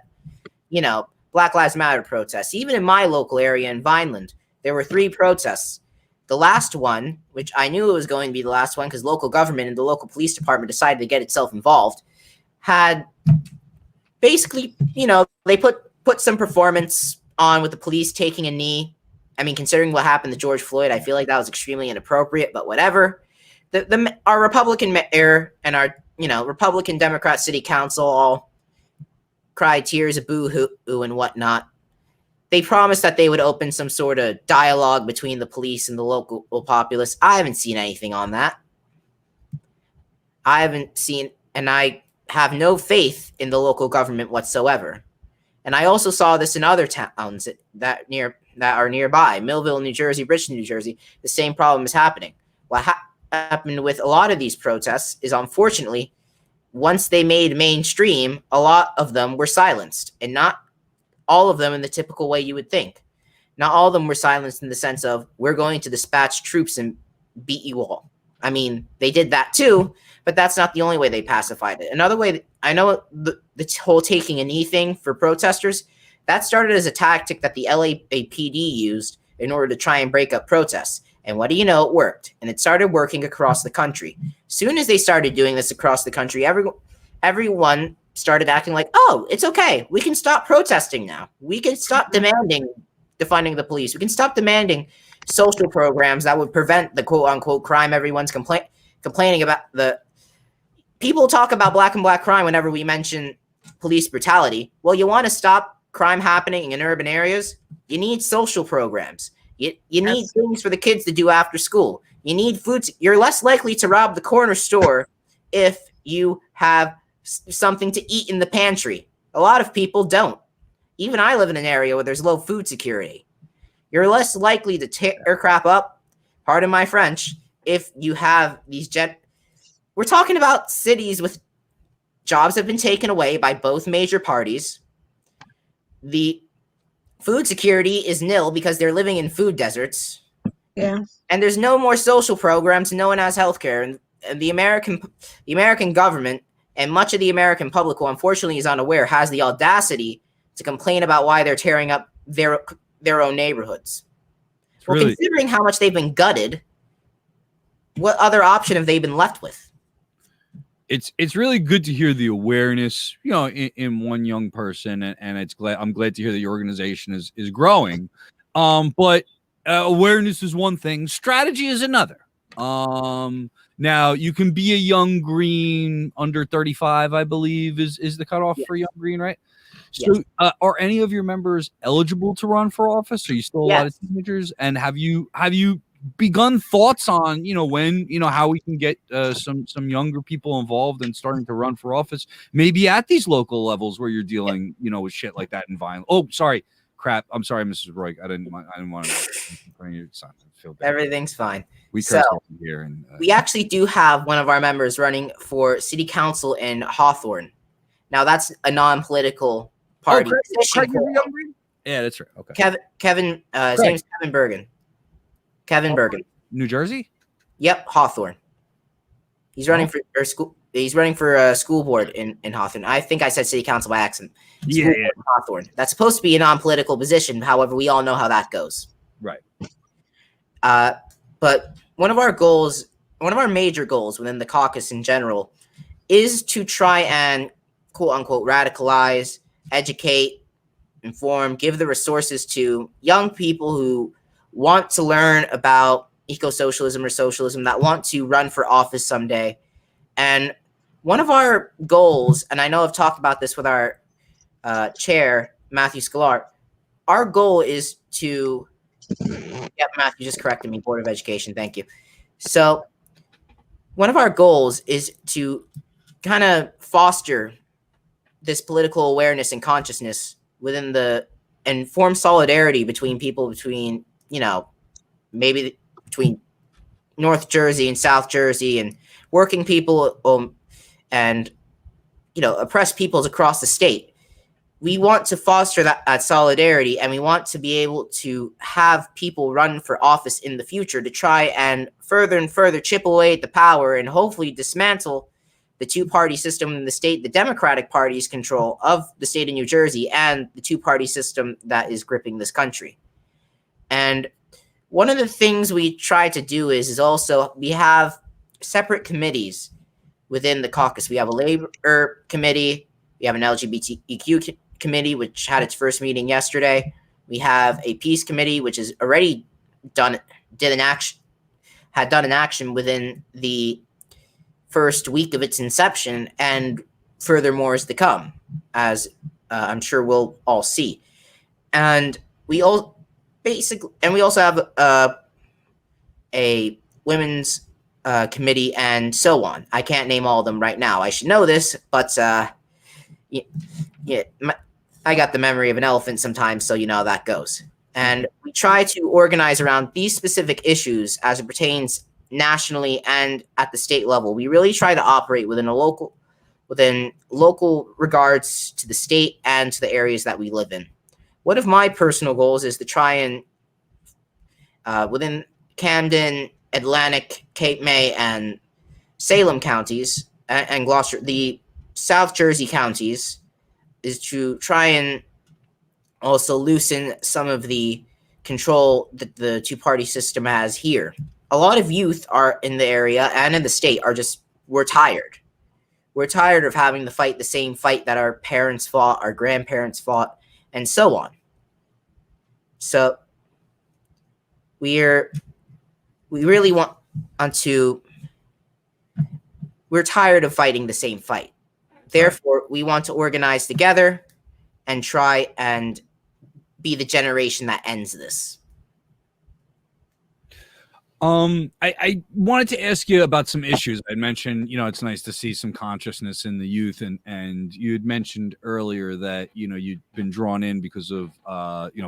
Black Lives Matter protests. Even in my local area in Vineland, there were 3 protests. The last one, which I knew it was going to be the last one because local government and the local police department decided to get itself involved, had basically, they put some performance on with the police taking a knee. I mean, considering what happened to George Floyd, I feel like that was extremely inappropriate, but whatever. Our Republican mayor and our, Republican Democrat city council all cried tears of boo-hoo and whatnot. They promised that they would open some sort of dialogue between the police and the local populace. I haven't seen anything on that. And I have no faith in the local government whatsoever. And I also saw this in other towns that are nearby. Millville, New Jersey, Richmond, New Jersey. The same problem is happening. What happened with a lot of these protests is, unfortunately, once they made mainstream, a lot of them were silenced. And not all of them in the typical way you would think. Not all of them were silenced in the sense of, we're going to dispatch troops and beat you all. I mean, they did that too, but that's not the only way they pacified it. Another way, I know the whole taking a knee thing for protesters, that started as a tactic that the LAPD used in order to try and break up protests. And what do you know? It worked. And it started working across the country. Soon as they started doing this across the country, everyone started acting like, oh, it's okay. We can stop protesting now. We can stop demanding defunding the police. We can stop demanding social programs that would prevent the quote-unquote crime everyone's complaining about. The people talk about black and black crime whenever we mention police brutality. Well, you want to stop crime happening in urban areas? You need social programs. You need things for the kids to do after school. You need food. You're less likely to rob the corner store if you have something to eat in the pantry. A lot of people don't. Even I live in an area where there's low food security. You're less likely to tear crap up, pardon my French, if you have these We're talking about cities with jobs have been taken away by both major parties. The food security is nil because they're living in food deserts.
Yeah.
And there's no more social programs, no one has healthcare. And the American government and much of the American public, who unfortunately is unaware, has the audacity to complain about why they're tearing up their own neighborhoods. Well, considering how much they've been gutted, what other option have they been left with?
It's really good to hear the awareness, in one young person, and I'm glad to hear that your organization is growing. But awareness is one thing, strategy is another. Now you can be a young green under 35, I believe is the cutoff for young green, right? So are any of your members eligible to run for office? Are you still a lot of teenagers? And have you begun thoughts on, how we can get some younger people involved and starting to run for office, maybe at these local levels where you're dealing, with shit like that in violence? Oh, sorry. crap. I'm sorry, Mrs. Roy. I didn't want to bring your son. I feel bad.
Everything's fine.
We
So,
curse here, and
we actually do have one of our members running for city council in Hawthorne. Now, that's a non-political party.
Craig, yeah, that's right. Okay.
Kevin, his name's Kevin Bergen. Kevin Bergen.
New Jersey?
Yep, Hawthorne. He's running for school. He's running for a school board in Hawthorne. I think I said city council by accident.
Yeah.
Hawthorne. That's supposed to be a non-political position. However, we all know how that goes.
Right.
But one of our major goals within the caucus in general is to try and quote unquote radicalize, educate, inform, give the resources to young people who want to learn about eco-socialism or socialism, that want to run for office someday. And one of our goals, and I know I've talked about this with our chair, Matthew Sklar, our goal is to, Matthew just corrected me, Board of Education, thank you. So one of our goals is to kind of foster this political awareness and consciousness and form solidarity between people, maybe between North Jersey and South Jersey, and working people and oppressed peoples across the state. We want to foster that solidarity, and we want to be able to have people run for office in the future to try and further and further chip away at the power and hopefully dismantle the two-party system in the state, the Democratic Party's control of the state of New Jersey, and the two-party system that is gripping this country. And one of the things we try to do is also we have separate committees within the caucus. We have a labor committee. We have an LGBTQ committee, which had its first meeting yesterday. We have a peace committee, which has already done an action within the first week of its inception, and furthermore is to come, as I'm sure we'll all see. And we also have a women's committee and so on. I can't name all of them right now. I should know this, but I got the memory of an elephant sometimes, so you know how that goes. And we try to organize around these specific issues as it pertains nationally and at the state level. We really try to operate within local regards to the state and to the areas that we live in. One of my personal goals is to try and within Camden, Atlantic, Cape May, and Salem counties, and Gloucester, the South Jersey counties, is to try and also loosen some of the control that the two-party system has here. A lot of youth are in the area and in the state we're tired. We're tired of having to fight the same fight that our parents fought, our grandparents fought, and so on. So we're tired of fighting the same fight. Therefore, we want to organize together and try and be the generation that ends this.
I wanted to ask you about some issues. I mentioned, it's nice to see some consciousness in the youth, and you had mentioned earlier that, you'd been drawn in because of,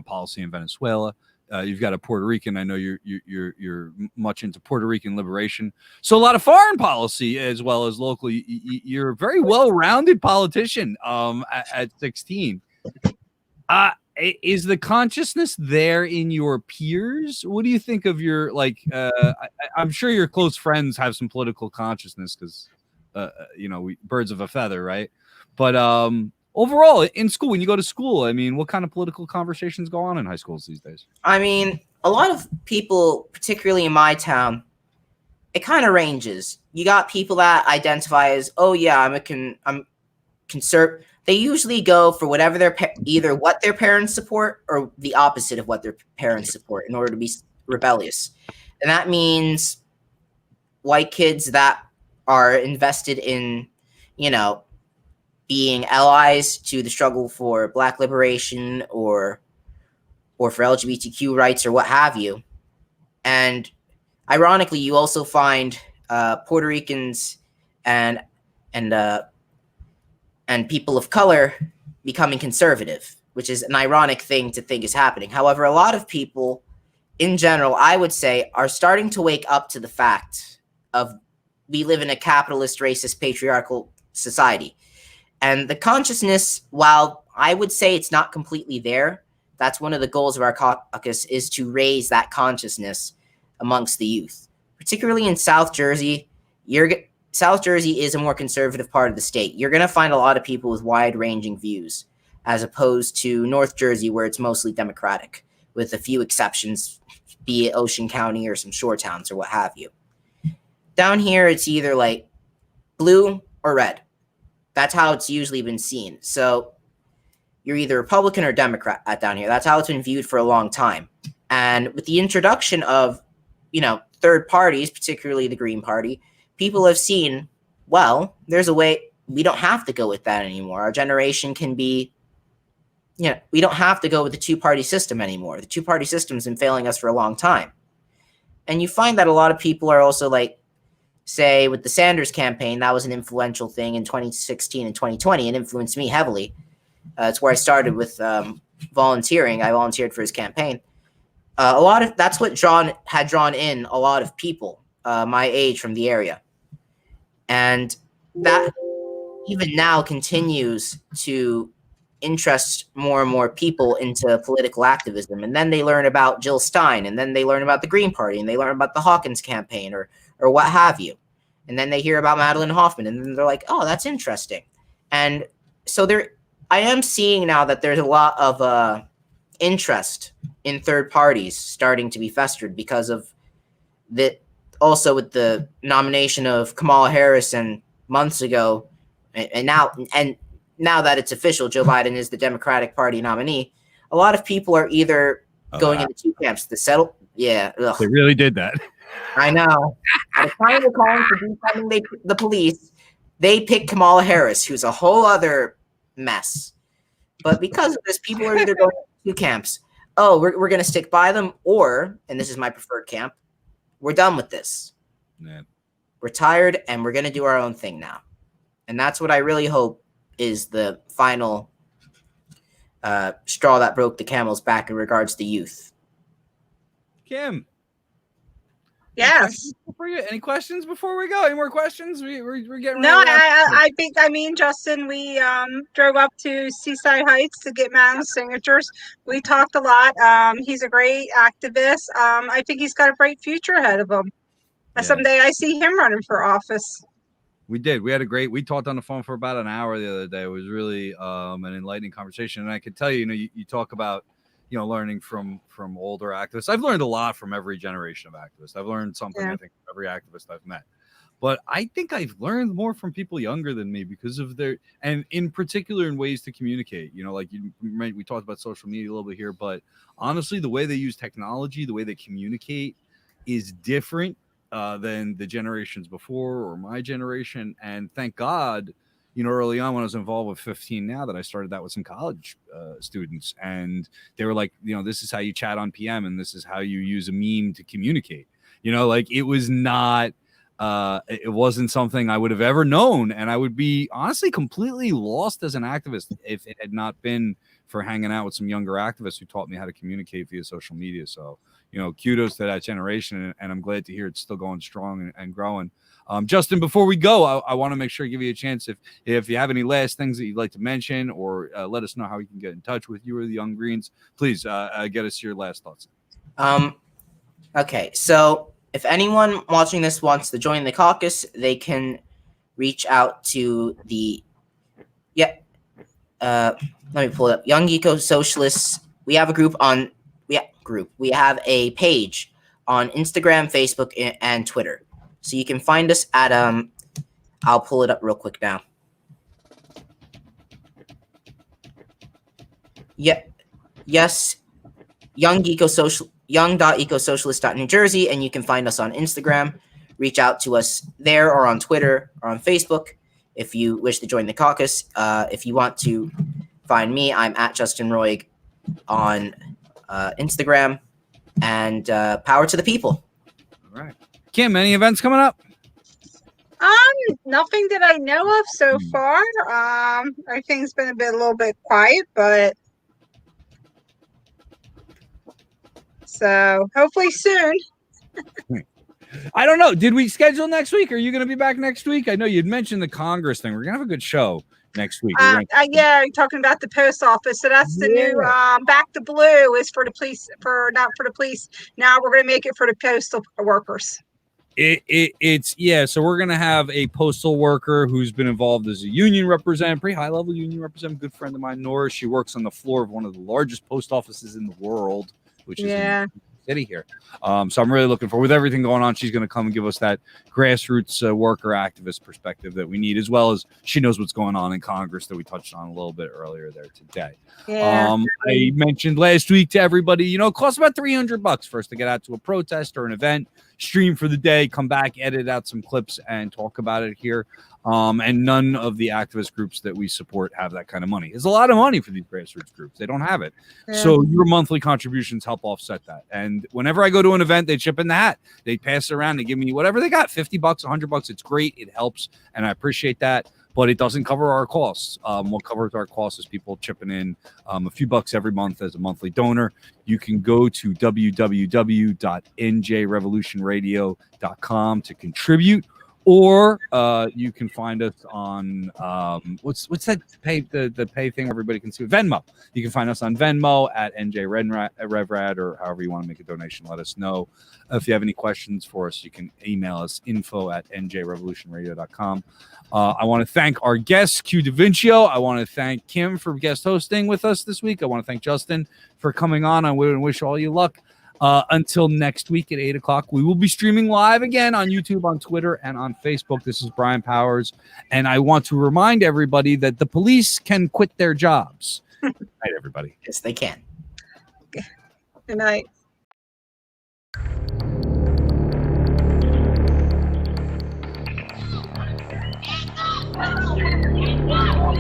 policy in Venezuela. You've got a Puerto Rican. I know you're much into Puerto Rican liberation. So a lot of foreign policy as well as local. You're a very well-rounded politician at 16. Is the consciousness there in your peers? What do you think of your, I'm sure your close friends have some political consciousness because, birds of a feather, right? But overall, in school, when you go to school, what kind of political conversations go on in high schools these days?
A lot of people, particularly in my town, it kind of ranges. You got people that identify as, I'm conservative. They usually go for whatever either what their parents support or the opposite of what their parents support in order to be rebellious. And that means white kids that are invested in, being allies to the struggle for Black liberation or for LGBTQ rights or what have you. And ironically, you also find Puerto Ricans and people of color becoming conservative. which is an ironic thing to think is happening. However, a lot of people in general, I would say, are starting to wake up to the fact of we live in a capitalist, racist, patriarchal society. And the consciousness, while I would say it's not completely there, that's one of the goals of our caucus, is to raise that consciousness amongst the youth. Particularly in South Jersey, South Jersey is a more conservative part of the state. You're going to find a lot of people with wide-ranging views, as opposed to North Jersey, where it's mostly Democratic, with a few exceptions, be it Ocean County or some shore towns or what have you. Down here, it's either like blue or red. That's how it's usually been seen. So you're either Republican or Democrat down here. That's how it's been viewed for a long time. And with the introduction of, third parties, particularly the Green Party, people have seen, well, there's a way we don't have to go with that anymore. Our generation can be, we don't have to go with the two-party system anymore. The two-party system's been failing us for a long time. And you find that a lot of people are also say with the Sanders campaign, that was an influential thing in 2016 and 2020. It influenced me heavily. It's where I started with volunteering. I volunteered for his campaign. That's what had drawn in a lot of people my age from the area. And that even now continues to interest more and more people into political activism. And then they learn about Jill Stein, and then they learn about the Green Party, and they learn about the Hawkins campaign or what have you. And then they hear about Madeline Hoffman, and then they're like, oh, that's interesting. And so I am seeing now that there's a lot of interest in third parties starting to be festered because of that. Also with the nomination of Kamala Harris and months ago, and now that it's official, Joe Biden is the Democratic Party nominee, a lot of people are either going into two camps. Yeah. Ugh.
They really did that.
I know. At the time of calling for defunding the police, they picked Kamala Harris, who's a whole other mess. But because of this, people are either going into two camps. Oh, we're going to stick by them, or, and this is my preferred camp, we're done with this.
Yeah.
We're tired, and we're going to do our own thing now. And that's what I really hope is the final straw that broke the camel's back in regards to youth.
Kim.
Yes.
Any questions before we go? Any more questions? We're getting
no. I think Justin, we drove up to Seaside Heights to get Madeline's signatures. We talked a lot. He's a great activist. I think he's got a bright future ahead of him. Yeah. Someday I see him running for office.
We did. We talked on the phone for about an hour the other day. It was really an enlightening conversation. And I could tell you, you talk about, learning from older activists. I've learned a lot from every generation of activists. I've learned something, I think, from every activist I've met. But I think I've learned more from people younger than me because of and in particular in ways to communicate. We talked about social media a little bit here, but honestly, the way they use technology, the way they communicate is different than the generations before or my generation. And thank God, early on when I was involved with 15 now, that I started that with some college students, and they were like, this is how you chat on PM, and this is how you use a meme to communicate. It was not, it wasn't something I would have ever known, and I would be honestly completely lost as an activist if it had not been for hanging out with some younger activists who taught me how to communicate via social media. So, kudos to that generation, and I'm glad to hear it's still going strong and growing. Justin, before we go, I want to make sure I give you a chance if you have any last things that you'd like to mention, or let us know how we can get in touch with you or the Young Greens. Please get us your last thoughts.
Okay, so if anyone watching this wants to join the caucus, they can reach out to the let me pull it up. Young Ecosocialists. We have a group on we have a page on Instagram, Facebook, and Twitter. So you can find us at I'll pull it up real quick now. Yes, young.ecosocialist.New Jersey, and you can find us on Instagram. Reach out to us there, or on Twitter, or on Facebook if you wish to join the caucus. If you want to find me, I'm at Justin Roig on Instagram, and power to the people.
All right. Kim, any events coming up?
Nothing that I know of so far. Everything's been a little bit quiet, but So hopefully soon.
I don't know. Did we schedule next week? Are you going to be back next week? I know you'd mentioned the Congress thing. We're going to have a good show next week.
Yeah, you're talking about the post office. So that's the new Back to Blue is for the police, not for the police. Now we're going to make it for the postal workers.
It's so we're going to have a postal worker who's been involved as a union representative, pretty high level union representative, good friend of mine, Nora. She works on the floor of one of the largest post offices in the world, which is in city here. So I'm really looking forward with everything going on. She's going to come and give us that grassroots worker activist perspective that we need, as well as she knows what's going on in Congress that we touched on a little bit earlier there today. I mentioned last week to everybody, it costs about $300 for us to get out to a protest or an event, stream for the day, come back, edit out some clips and talk about it here. And none of the activist groups that we support have that kind of money. It's a lot of money for these grassroots groups. They don't have it. Yeah. So your monthly contributions help offset that. And whenever I go to an event, they chip in the hat. They pass it around. They give me whatever they got, $50, $100. It's great. It helps. And I appreciate that. But it doesn't cover our costs. What covers our costs is people chipping in a few bucks every month as a monthly donor. You can go to www.njrevolutionradio.com to contribute. Or you can find us on what's that pay the pay thing everybody can see, Venmo. You can find us on Venmo at NJRevRad, or however you want to make a donation. Let us know. If you have any questions for us, you can email us info@njrevolutionradio.com. I want to thank our guests, Q DaVincio. I want to thank Kim for guest hosting with us this week. I want to thank Justin for coming on. I wish all you luck. Until next week at 8 o'clock, we will be streaming live again on YouTube, on Twitter, and on Facebook. This is Brian Powers, and I want to remind everybody that the police can quit their jobs. Good night, everybody.
Yes, they can.
Good night.
Wow.